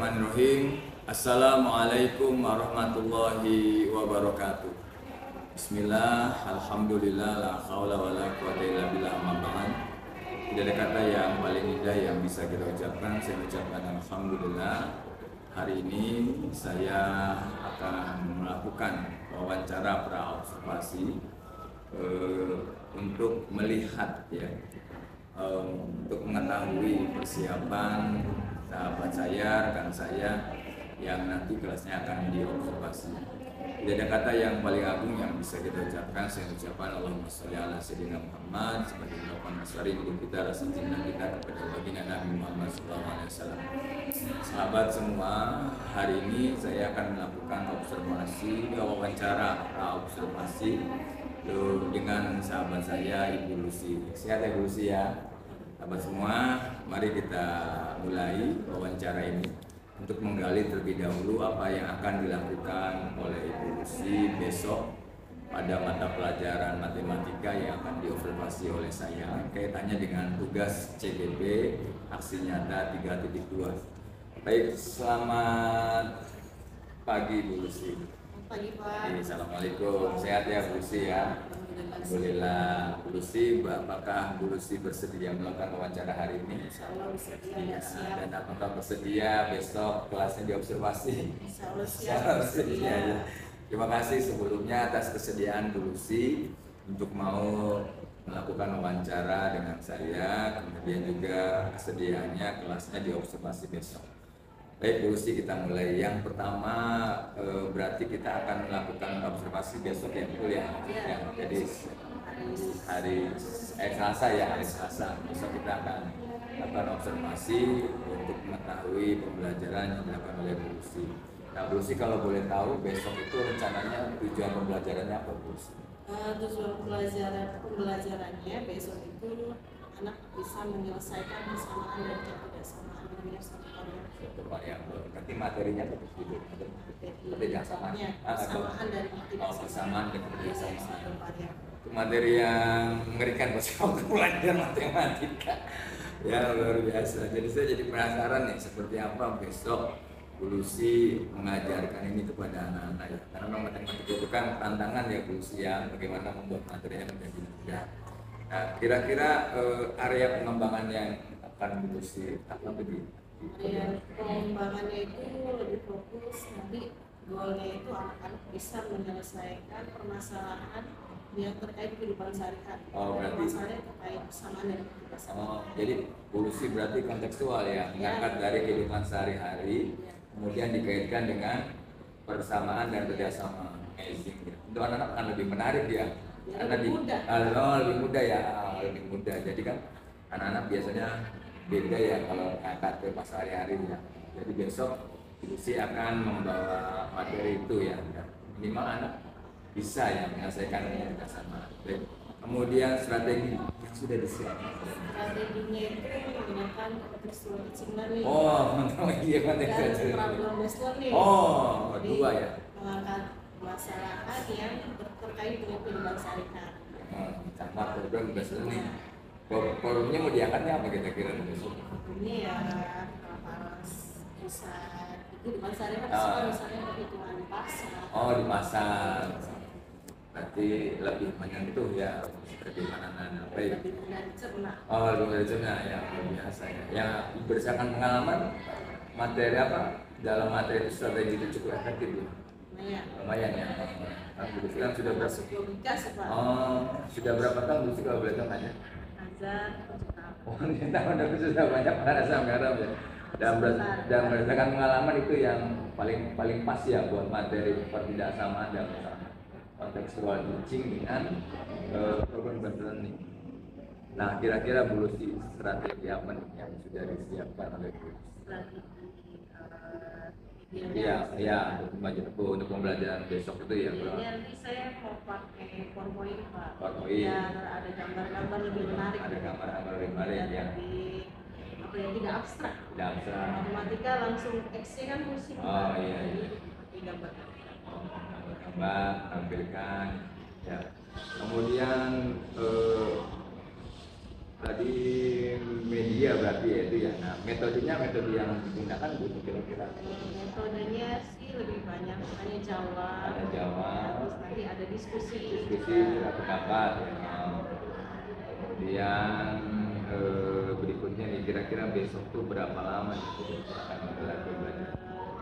Bismillahirrahmanirrahim. Assalamualaikum warahmatullahi wabarakatuh. Bismillah, alhamdulillah, la haula wa la quwwata illa billah, amma ba'd. Tidak ada kata yang paling indah yang bisa kita ucapkan. Saya ucapkan alhamdulillah. Hari ini saya akan melakukan wawancara praobservasi untuk melihat untuk mengetahui persiapan sahabat saya, rekan saya yang nanti kelasnya akan diobservasi. Tidak ada kata yang paling agung yang bisa kita ucapkan. Saya ucapkan Allahumma sholli ala sayyidina Muhammad sebagai ungkapan asari hidup kita, rasa cinta kita kepada baginda Nabi Muhammad SAW. Sahabat semua, hari ini saya akan melakukan wawancara observasi dengan sahabat saya Ibu Lucy. Sehat ya Bu Lucy ya. Sahabat semua, mari kita mulai wawancara ini untuk menggali terlebih dahulu apa yang akan dilakukan oleh Ibu Lucy besok pada mata pelajaran matematika yang akan diobservasi oleh saya kaitannya dengan tugas CBP aksi nyata 3.2. Baik, selamat pagi Bu Lucy. Pagi Pak. Assalamualaikum, sehat ya Bu Lucy ya. Alhamdulillah. Bu Lucy, apakah Bu Lucy bersedia melakukan wawancara hari ini? Insya Allah bersedia, siap. Dan apakah bersedia besok kelasnya diobservasi? Insya Allah siap. Bersedia ya. Terima kasih sebelumnya atas kesediaan Bu Lucy untuk mau melakukan wawancara dengan saya, kemudian juga kesediaannya kelasnya diobservasi besok. Baik Bu Lucy, kita mulai. Yang pertama berarti kita akan melakukan observasi besok ya, betul ya? Ya, jadi hari Selasa ya, hari Selasa besok kita akan melakukan observasi untuk mengetahui pembelajaran yang dilakukan oleh Bu Lucy. Nah Bu Lucy, kalau boleh tahu besok itu rencananya tujuan pembelajarannya apa Bu Lucy? Tujuan pembelajarannya besok itu anak bisa menyelesaikan persamaan dan ketidaksamaan dengan satu variabel. Berarti materinya seperti itu. Ketidaksamaan. Persamaan dan ketidaksamaan. Persamaan dan ketidaksamaan. Itu materi yang mengerikan buat waktu belajar matematika. Ya luar biasa. Jadi saya jadi penasaran nih seperti apa besok Bu Lucy mengajarkan ini kepada anak-anak ya. Karena memang matematika itu kan tantangan ya Bu Lucy ya, bagaimana membuat materinya menjadi mudah. Nah, kira-kira area pengembangan yang akan Bu Lucy apa begitu? Area pengembangannya itu lebih fokus nanti goalnya itu anak-anak bisa menyelesaikan permasalahan yang terkait kehidupan sehari-hari. Berarti masalahnya terkait persamaan dan ketidaksamaan. Jadi Bu Lucy berarti kontekstual ya, mengangkat dari kehidupan sehari-hari, kemudian dikaitkan dengan persamaan dan kerjasama. Amazing ya. Untuk anak-anak akan lebih menarik ya, karena lebih mudah ya, lebih mudah. Jadi kan anak-anak biasanya beda ya kalau angkat ke pas hari-hari ya. Jadi besok Bu Lucy akan membawa materi itu ya. Minimal anak bisa ya menyelesaikan dengan kerjasama. Kemudian strategi yang sudah disiapkan. Strateginya itu menggunakan contextual teaching learning. Iya contextual dan problem based learning. Dua ya. Mengangkat masalah yang terkait dengan kehidupan sehari-hari. Sama problem based learning. Problemnya mau diangkatnya apa kira-kira besok? Ini ya harus bisa kehidupan sehari-hari, misalnya perhitungan di pasar. Di pasar. Berarti lebih menyentuh ya bagaimana baik. Lebih mudah dicerna. Lebih mudah dicerna ya, biasa ya. Yang berdasarkan pengalaman materi apa dalam materi itu strategi itu cukup efektif ya. Lumayan ya. Bu Lucy kan sudah berapa? Sudah berapa tahun Bu Lucy kalau boleh tahu aja? Tahun aku sudah banyak asam garam ya. Dan berdasarkan pengalaman itu yang paling pas ya buat materi pertidaksamaan dan kontekstual teaching dengan program based learning. Nah, kira-kira Bu Lucy strategi apa nih yang sudah disiapkan oleh Bu Lucy? Iya, untuk pembelajaran besok itu ya. Nanti saya mau pakai PowerPoint Pak. PowerPoint. Biar ada gambar-gambar lebih menarik. Ada gambar-gambar lebih menarik ya. Tidak abstrak. Tidak abstrak. Matematika langsung X-nya kan musik. Iya. Gambar. Gambar, tampilkan. Ya. Kemudian tadi media berarti ya itu ya. Nah, metode yang digunakan Bu kira-kira. Metodenya sih lebih banyak tanya jawab. Ada jawab. Terus nanti ada diskusi. Surat pendapat ya. Kemudian berikutnya nih kira-kira besok tuh berapa lama nih akan berlaku belajar?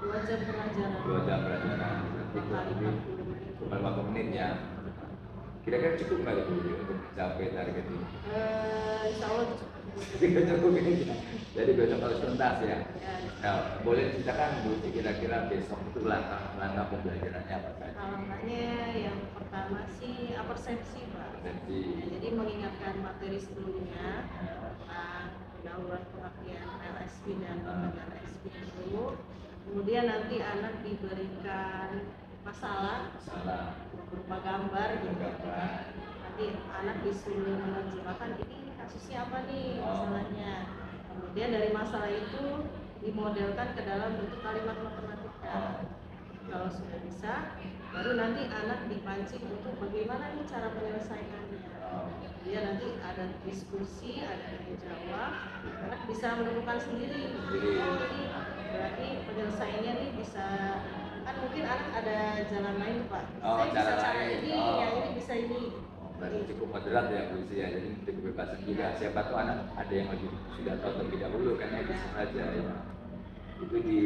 2 jam pelajaran. 2 jam pelajaran. Berarti kurang lebih 40 menit ya. Kira-kira cukup nggak itu untuk mencapai target ini? Insya Allah cukup. Cukup ini. Jadi besok harus tuntas ya. Ya, Nah, boleh ceritakan Bu kira-kira besok itu langkah pembelajarannya apa saja? langkahnya yang pertama sih persepsi Pak. Persepsi. Ya, jadi mengingatkan materi sebelumnya tentang pendahuluan pengertian LSP dan pengertian LSP itu. Kemudian nanti anak diberikan masalah berupa gambar gitu. Nanti anak disuruh menerjemahkan ini kasusnya apa nih masalahnya. Kemudian dari masalah itu dimodelkan ke dalam bentuk kalimat matematika. Kalau sudah bisa, baru nanti anak dipancing untuk bagaimana nih cara menyelesaikannya. Dia nanti ada diskusi, ada tanya jawab, anak bisa menemukan sendiri. Oh ini berarti penyelesaiannya nih bisa, kan mungkin anak ada jalan lain Pak. Saya bisa cara ini, yang ini bisa ini. Berarti cukup moderat ya Bu ya, jadi memberi kebebasan juga. Siapa tahu anak ada yang lebih sudah tahu terlebih dahulu kan ya bisa saja ya. Itu di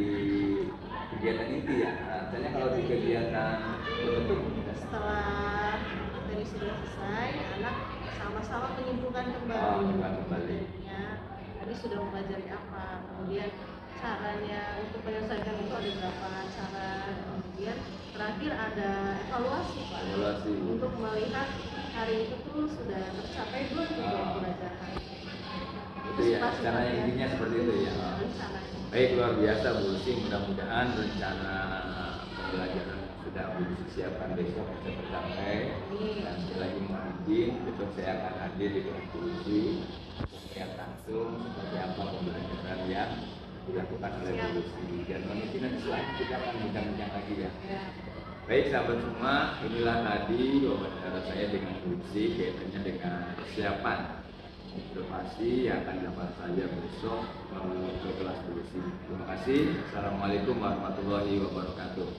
kegiatan inti ya. Artinya kalau di kegiatan tertentu setelah materi sudah selesai, anak sama-sama menyimpulkan kembali. Ya, tadi sudah mempelajari apa, kemudian caranya untuk menyelesaikan itu ada berapa cara, kemudian terakhir ada evaluasi Pak. Evaluasi. Untuk melihat hari itu tuh sudah tercapai belum pelajaran. Itu ya, rencana intinya seperti itu ya. Baik, luar biasa Bu Lucy, mudah-mudahan rencana pembelajaran sudah Bu Lucy siapkan besok bisa tercapai. Dan sekali lagi mohon izin, besok saya akan hadir di kelas Bu Lucy untuk melihat langsung seperti apa pembelajaran yang dilakukan oleh Bu Lucy. Dan nanti selanjutnya kita akan bincang-bincang lagi ya. Baik sahabat semua, inilah tadi wawancara saya dengan Bu Lucy kaitannya dengan persiapan observasi yang akan dapat saja besok ke kelas Bu Lucy. Terima kasih. Assalamualaikum warahmatullahi wabarakatuh.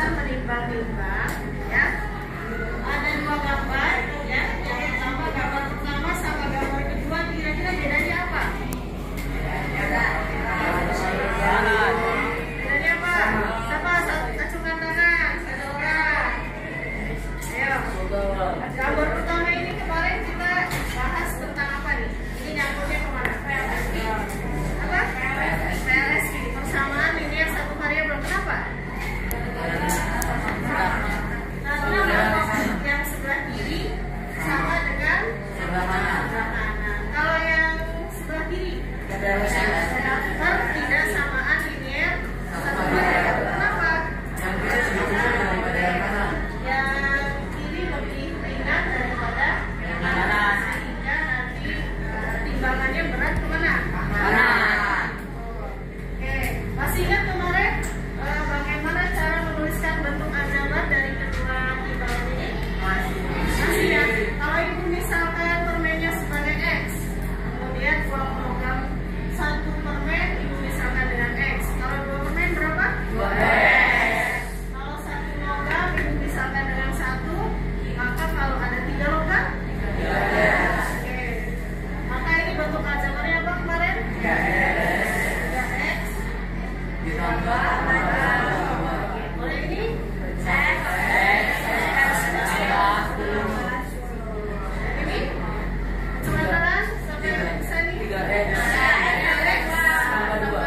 bisa menimbang-nimbang ya. Ada 2 gambar ya. Yang pertama gambar pertama sama gambar kedua kira-kira bedanya apa? Bedanya apa? Siapa acungkan tangan? Satu orang. Ayo. Gambar pertama ini kemarin kita bahas tentang apa nih? Ini nyambungnya kemana? Apa? PLSP. Persamaan ini yang satu variabel. Kenapa? Karena yang sebelah kiri sama dengan sebelah kanan. Kalau yang sebelah kiri ketidaksamaan linear satu variabel. Kenapa? Yang kiri lebih ringan daripada yang kanan, sehingga nanti timbangannya berat kemana? Kanan. Oke, masih ingat kemarin bagaimana cara menuliskan bentuk aljabar dari kedua timbangan ini? Masih ya. Kalau ibu misalkan permennya sebagai X, kemudian 2 kilogram 1 permen ibu misalkan dengan X. Kalau 2 permen berapa? 2X. Kalau 1 logam ibu misalkan dengan 1, maka kalau ada 3 logam 3X. Oke. Maka ini bentuk aljabarnya apa kemarin? 3X ditambah boleh ini? Ini sebenarnya sampai bisa nih 3X tambah 2.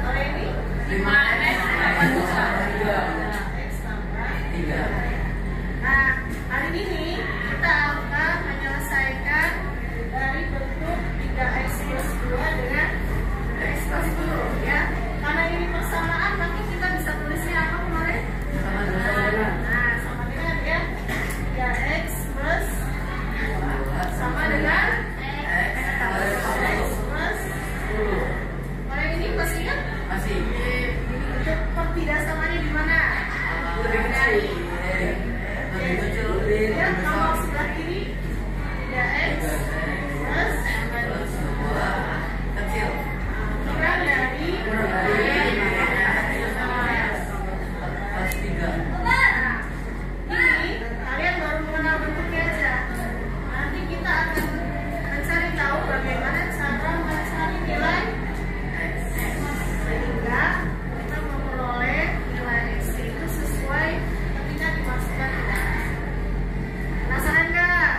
Kalau ini 5X tambah 2. X tambah 3. Nah, hari ini kita akan menyelesaikan dari bentuk 3X plus 2 dengan X plus 10 ya. Karena ini persamaan, maka kita bisa tulisnya apa kemarin? Nah, sama dengan ya 3X plus sama dengan X plus 10. Kalau ini masih ingat? Masih. Untuk pertidaksamanya di mana? Ya, kalau sebelah kiri 3X plus kecil. Kurang dari 3. Ini kalian baru mengenal bentuknya aja. Nanti kita akan mencari tahu bagaimana cara mencari nilai X, sehingga kita memperoleh nilai X itu sesuai ketika dimasukkan ke dalam. Penasaran nggak?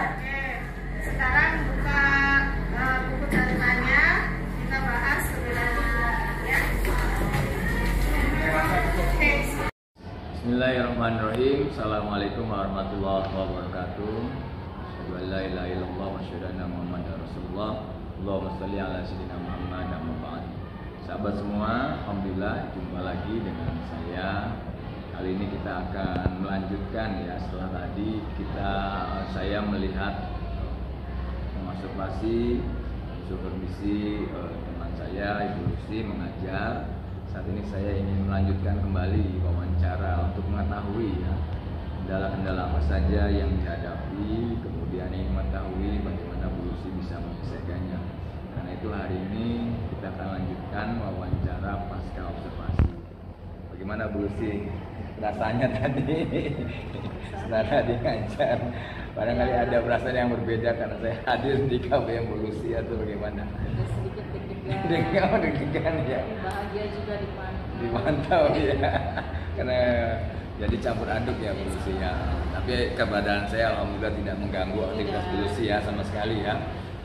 Oke, sekarang buka buku catatannya, kita bahas lebih lanjut ya. Oke. Bismillahirrahmanirrahim. Assalamualaikum warahmatullahi wabarakatuh. Asyhadu an la ilaha illallah wa asyhadu anna Muhammadar Rasulullah. Allahumma shalli ala sayyidina Muhammad amma ba'd. Sahabat semua, alhamdulillah jumpa lagi dengan saya. Kali ini kita akan melanjutkan ya, setelah tadi saya melihat mengobservasi supervisi teman saya Ibu Lucy mengajar. Saat ini saya ingin melanjutkan kembali wawancara untuk mengetahui ya kendala-kendala apa saja yang dihadapi, kemudian ingin mengetahui bagaimana Bu Lucy bisa menyelesaikannya. Karena itu hari ini kita akan lanjutkan wawancara pasca observasi. Bagaimana Bu Lucy rasanya tadi setelah ngajar? Barangkali ada perasaan yang berbeda karena saya hadir di KBM Bu Lucy atau bagaimana? Ada sedikit deg-degan. Deg-degan ya. Bahagia juga dipantau ya. Karena jadi campur aduk ya Bu Lucy ya. Tapi keberadaan saya alhamdulillah tidak mengganggu aktivitas Bu Lucy ya sama sekali ya.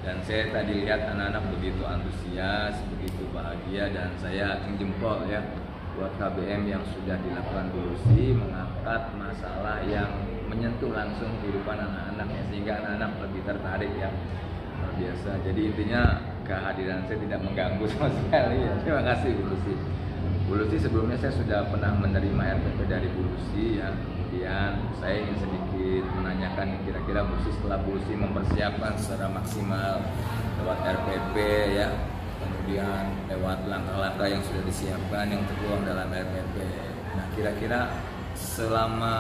Dan saya tadi lihat anak-anak begitu antusias, begitu bahagia, dan saya acung jempol ya buat KBM yang sudah dilakukan Bu Lucy mengangkat masalah yang menyentuh langsung kehidupan anak-anak ya, sehingga anak-anak lebih tertarik ya. Luar biasa. Jadi intinya kehadiran saya tidak mengganggu sama sekali ya. Terima kasih Bu Lucy. Bu Lucy sebelumnya saya sudah pernah menerima RPP dari Bu Lucy ya. Kemudian saya ingin sedikit menanyakan kira-kira Bu Lucy setelah Bu Lucy mempersiapkan secara maksimal lewat RPP ya, kemudian lewat langkah-langkah yang sudah disiapkan yang tertuang dalam RPP. Nah, kira-kira selama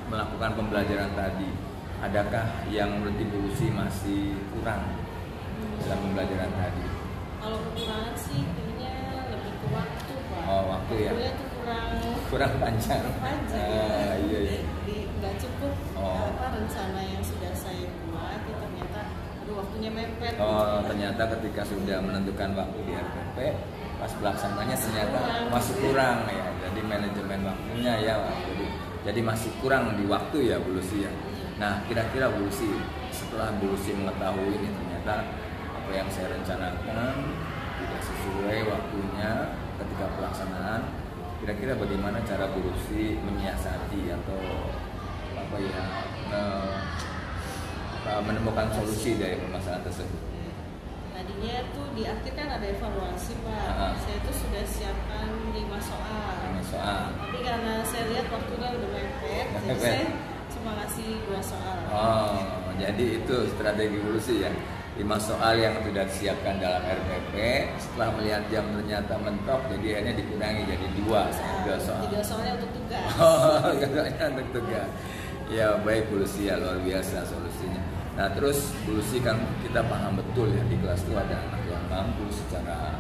melakukan pembelajaran tadi, adakah yang menurut Ibu Lucy masih kurang dalam pembelajaran tadi? Kalau kekurangan sih kayaknya lebih ke waktu Oh, waktu ya. Waktunya tuh Kurang panjang. Iya. Jadi nggak cukup Oh. rencana yang sudah saya buat, ya ternyata aduh waktunya mepet. Oh, ternyata ketika sudah menentukan waktu di RPP, pas pelaksananya ternyata masih kurang ya. Jadi manajemen waktunya ya, jadi masih kurang di waktu ya Bu Lucy ya. Nah, kira-kira Bu Lucy, setelah Bu Lucy mengetahui ini ternyata apa yang saya rencanakan tidak sesuai waktunya ketika pelaksanaan, kira-kira bagaimana cara Bu Lucy menyiasati atau apa ya, menemukan solusi dari permasalahan tersebut? Tadinya tuh di akhir kan ada evaluasi Pak. Saya tuh sudah siapkan 5 soal. 5 soal. Tapi karena saya lihat waktunya udah mepet, jadi saya cuma ngasih 2 soal. Oh, jadi itu strategi Bu Lucy ya. 5 soal yang sudah disiapkan dalam RPP, setelah melihat jam ternyata mentok, jadi akhirnya dikurangi jadi 2 soal. 3 soalnya untuk tugas. Oh, 3 soalnya untuk tugas. Ya baik Bu Lucy ya, luar biasa solusinya. Nah terus Bu Lucy kan kita paham betul ya di kelas itu ada anak yang mampu secara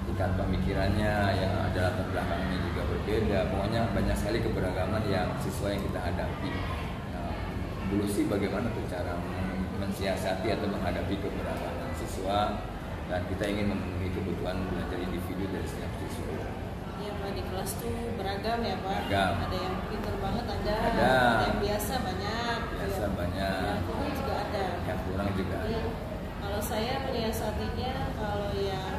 tingkat pemikirannya, yang ada latar belakangnya juga berbeda. Pokoknya banyak sekali keberagaman yang siswa yang kita hadapi. Nah, Bu Lucy bagaimana tuh cara mensiasati atau menghadapi keberagaman siswa dan kita ingin memenuhi kebutuhan belajar individu dari setiap siswa? Iya Pak, di kelas tuh beragam ya Pak. Beragam. Ada yang pintar banget, ada yang biasa banyak. Banyak. Yang kurang juga ada. Yang kurang juga. Jadi, kalau saya menyiasatinya, kalau yang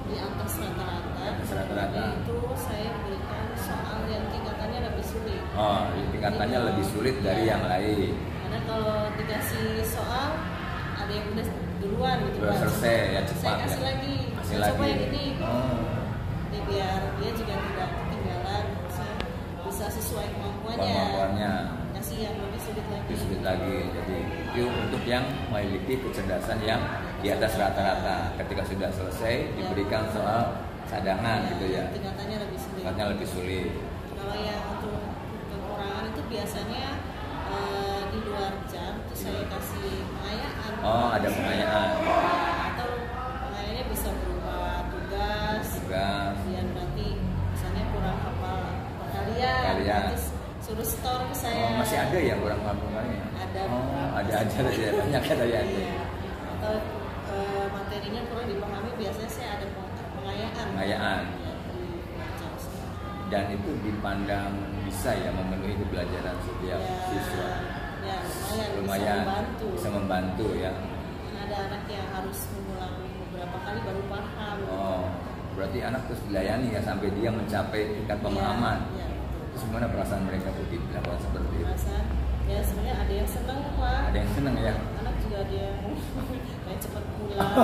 di atas rata-rata, itu saya berikan soal yang tingkatannya lebih sulit. Oh, tingkatannya lebih sulit dari yang lain. Karena kalau dikasih soal ada yang udah duluan gitu Udah Pak. selesai ya, cepat saya kasih ya. lagi. Kasih Coba lagi. yang ini. Oh. Jadi biar dia juga tidak ketinggalan, bisa sesuai kemampuannya. Kasih yang lebih sulit lagi. Jadi itu untuk yang memiliki kecerdasan yang di atas rata-rata. Ketika sudah selesai diberikan soal cadangan gitu ya. Tingkatannya lebih sulit. Kalau yang untuk kekurangan itu biasanya di luar jam itu saya kasih pengayaan. Oh, ada pengayaan. Atau pengayaannya bisa berupa tugas. Kemudian berarti misalnya kurang hafal perkalian. Terus suruh store ke saya. Oh, masih ada ya kurang hafal perkalian? Ada. Oh, ada ya, banyak ada ya. Atau materinya kurang dipahami, biasanya saya ada pengayaan. Dan itu dipandang bisa ya memenuhi pembelajaran setiap siswa. Ya, lumayan bisa membantu ya. Ada anak yang harus mengulang beberapa kali baru paham. Oh, berarti anak terus dilayani ya sampai dia mencapai tingkat pemahaman. Ya, terus gimana perasaan mereka tuh dilakukan seperti itu? Ya sebenarnya ada yang senang Pak. Ada yang senang ya. Anak juga ada yang pengen cepat pulang.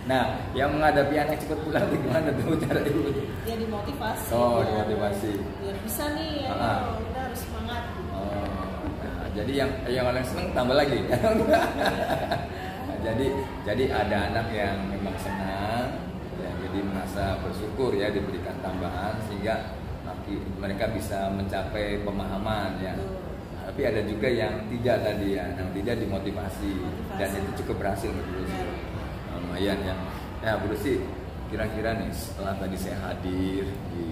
Nah, yang menghadapi anak cepat pulang itu gimana tuh cara itu? Dia dimotivasi. Oh, dimotivasi. Biar bisa nih, ya, kita harus semangat. Oh, nah, jadi yang orang senang tambah lagi. jadi ada anak yang memang senang, ya, jadi merasa bersyukur ya diberikan tambahan sehingga mereka bisa mencapai pemahaman ya. Tapi ada juga yang tidak tadi ya, yang tidak dimotivasi. Dan itu cukup berhasil menurut saya. Lumayan ya. Nah, Bu Lucy, kira-kira nih setelah tadi saya hadir di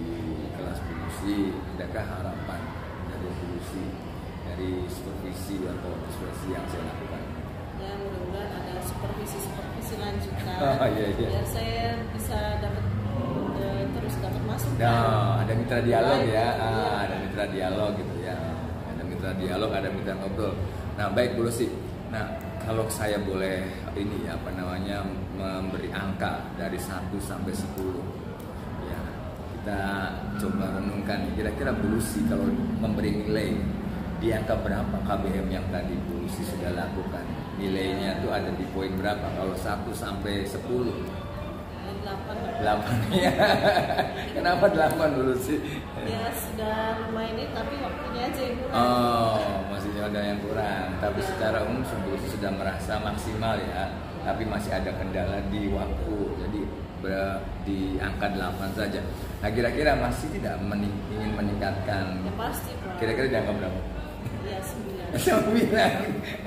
kelas Bu Lucy, adakah harapan dari Bu Lucy dari supervisi atau ekspresi yang saya lakukan? Ya, mudah-mudahan ada supervisi lanjutan. Iya. Biar saya bisa terus dapat masukan. Nah, ada mitra dialog ya. Ada mitra dialog gitu ya. Dialog, ada mitra ngobrol. Nah, baik Bu Lucy. Nah, kalau saya boleh memberi angka dari 1 sampai 10. Ya, kita coba renungkan kira-kira Bu Lucy kalau memberi nilai di angka berapa KBM yang tadi Bu Lucy sudah lakukan. Nilainya tuh ada di poin berapa? Kalau 1 sampai 10. 8 ya. Kenapa 8 dulu sih? Ya sudah lumayan ini, tapi waktunya aja yang kurang. Oh, masih ada yang kurang. Tapi secara umum sebelumnya sudah merasa maksimal ya. Tapi masih ada kendala di waktu. Jadi di angka 8 saja. Nah, kira-kira masih tidak ingin meningkatkan? Ya pasti Pak. Kira-kira di angka berapa? Ya 9. 9.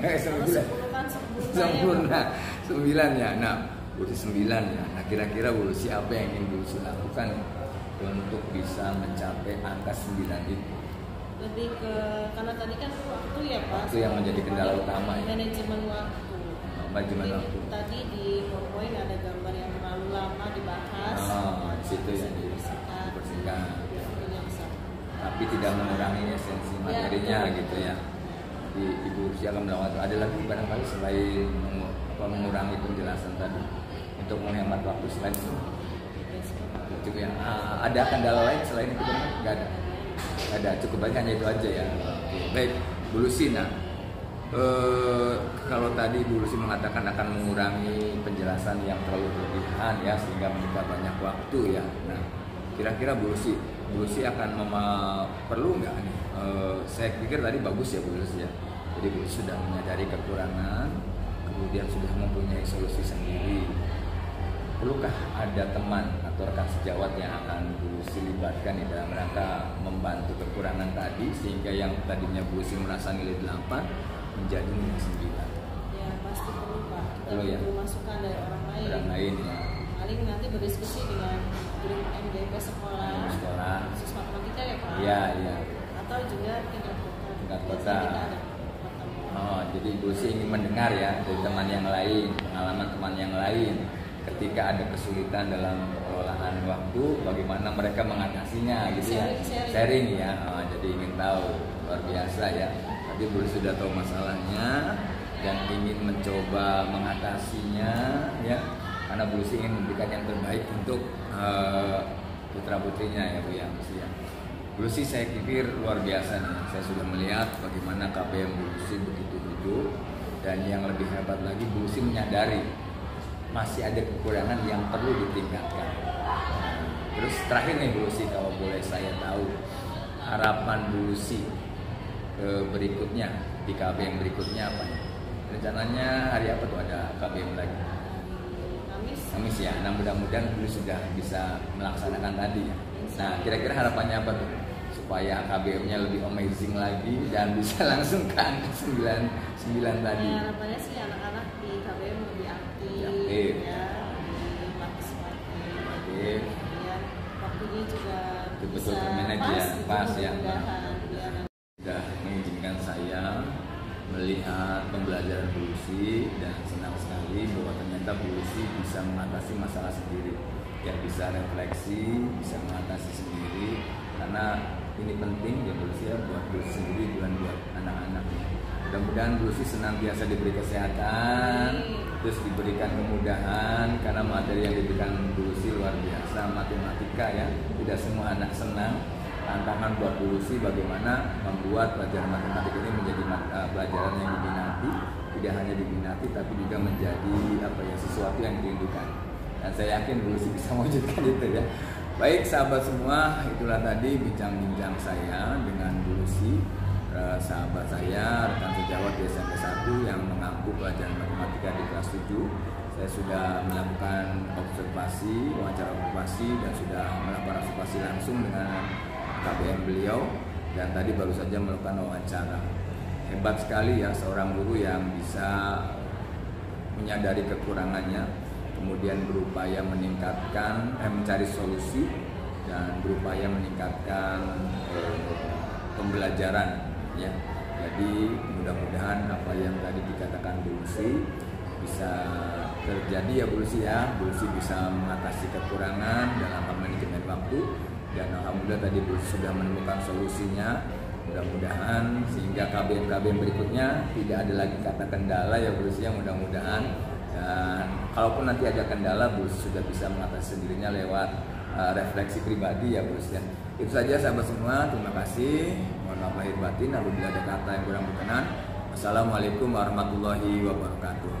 Kalau 10 kan sempurna. 9 ya. Nah, Bu Lucy 9 ya. Nah kira-kira Bu Lucy apa yang ingin Bu Lucy lakukan untuk bisa mencapai angka 9 itu? Lebih ke, karena tadi kan waktu ya Pak, Itu yang menjadi kendala utama ya. Manajemen waktu. Manajemen Jadi, waktu. Tadi di PowerPoint ada gambar yang terlalu lama dibahas. Di situ ya dipersingkat. Waktunya bisa. Tapi tidak mengurangi esensi materinya betul. gitu ya. Di Ibu Lucy akan melakukan. Ada lagi barangkali selain mengurangi penjelasan tadi untuk menghemat waktu selain itu? Cukup ya. Ada kendala lain selain itu benar? Nggak ada. Ada, cukup baik hanya itu aja ya. Baik, Bu Lucy. Nah, kalau tadi Bu Lucy mengatakan akan mengurangi penjelasan yang terlalu berlebihan ya, sehingga menyita banyak waktu ya. Nah, kira-kira Bu Lucy akan perlu nggak nih? Saya pikir tadi bagus ya Bu Lucy ya. Jadi Bu Lucy sudah menyadari kekurangan, kemudian sudah mempunyai solusi sendiri. Perlukah ada teman atau rekan sejawat yang akan Bu Lucy libatkan di dalam rangka membantu kekurangan tadi, sehingga yang tadinya Bu Lucy merasa nilai 8 menjadi nilai 9? Ya pasti perlu Pak. Kita Perlu ya? butuh masukan dari orang lain. Orang lain ya. Paling nanti berdiskusi dengan grup MDP sekolah. Khusus matematika ya Pak. Iya, iya. Atau juga tingkat kota. Tingkat kota. Biasanya kita ada pertemuan. Oh, jadi Bu Lucy ingin mendengar ya dari teman yang lain, pengalaman teman yang lain. Ketika ada kesulitan dalam pengelolaan waktu, bagaimana mereka mengatasinya gitu ya. Sharing ya. Jadi ingin tahu, luar biasa ya. Tadi Bu Lucy sudah tahu masalahnya dan ingin mencoba mengatasinya ya. Karena Bu Lucy ingin memberikan yang terbaik untuk putra putrinya ya Bu ya. Bu Lucy saya pikir luar biasa nih. Saya sudah melihat bagaimana KBM Bu Lucy begitu hidup, dan yang lebih hebat lagi Bu Lucy menyadari masih ada kekurangan yang perlu ditingkatkan. Terus terakhir nih Bu Lucy, kalau boleh saya tahu harapan Bu Lucy berikutnya di KBM berikutnya apa nih? Rencananya hari apa tuh ada KBM lagi? Kamis ya. Nah mudah-mudahan Bu Lucy sudah bisa melaksanakan tadi ya. Nah kira-kira harapannya apa tuh? Supaya KBM-nya lebih amazing lagi dan bisa langsung ke angka 9 tadi. Ya, harapannya sih anak-anak di KBM lebih aktif ya, lebih partisipatif. Ya, waktunya juga betul bisa termanage ya, pas ya. Sudah mengizinkan saya melihat pembelajaran Bu Lucy dan senang sekali bahwa ternyata Bu Lucy bisa mengatasi masalah sendiri, ya bisa refleksi, bisa mengatasi sendiri, karena ini penting ya Bu Lucy ya, buat Bu Lucy sendiri dan buat anak-anak. Mudah-mudahan Bu Lucy senantiasa diberi kesehatan, terus diberikan kemudahan, karena materi yang diberikan Bu Lucy luar biasa, matematika ya. Tidak semua anak senang. Tantangan buat Bu Lucy bagaimana membuat pelajaran matematika ini menjadi pelajaran yang diminati, tidak hanya diminati tapi juga menjadi sesuatu yang dirindukan. Dan saya yakin Bu Lucy bisa mewujudkan itu ya. Baik sahabat semua, itulah tadi bincang-bincang saya dengan Bu Lucy, sahabat saya, rekan sejawat di SMP 1 yang mengampu pelajaran matematika di kelas 7. Saya sudah melakukan observasi, wawancara observasi, dan sudah melakukan observasi langsung dengan KBM beliau, dan tadi baru saja melakukan wawancara. Hebat sekali ya seorang guru yang bisa menyadari kekurangannya, kemudian berupaya meningkatkan, mencari solusi, dan berupaya meningkatkan pembelajaran ya. Jadi mudah-mudahan apa yang tadi dikatakan Bu Lucy bisa terjadi ya Bu Lucy ya. Bu Lucy bisa mengatasi kekurangan dalam manajemen waktu, dan alhamdulillah tadi Bu Lucy sudah menemukan solusinya. Mudah-mudahan sehingga KBM berikutnya tidak ada lagi kata kendala ya Bu Lucy ya, mudah-mudahan. Dan kalaupun nanti ada kendala, Bu Lucy sudah bisa mengatasi sendirinya lewat refleksi pribadi ya Bu Lucy ya. Itu saja sahabat semua, terima kasih. Mohon maaf lahir batin apabila ada kata yang kurang berkenan. Wassalamualaikum warahmatullahi wabarakatuh.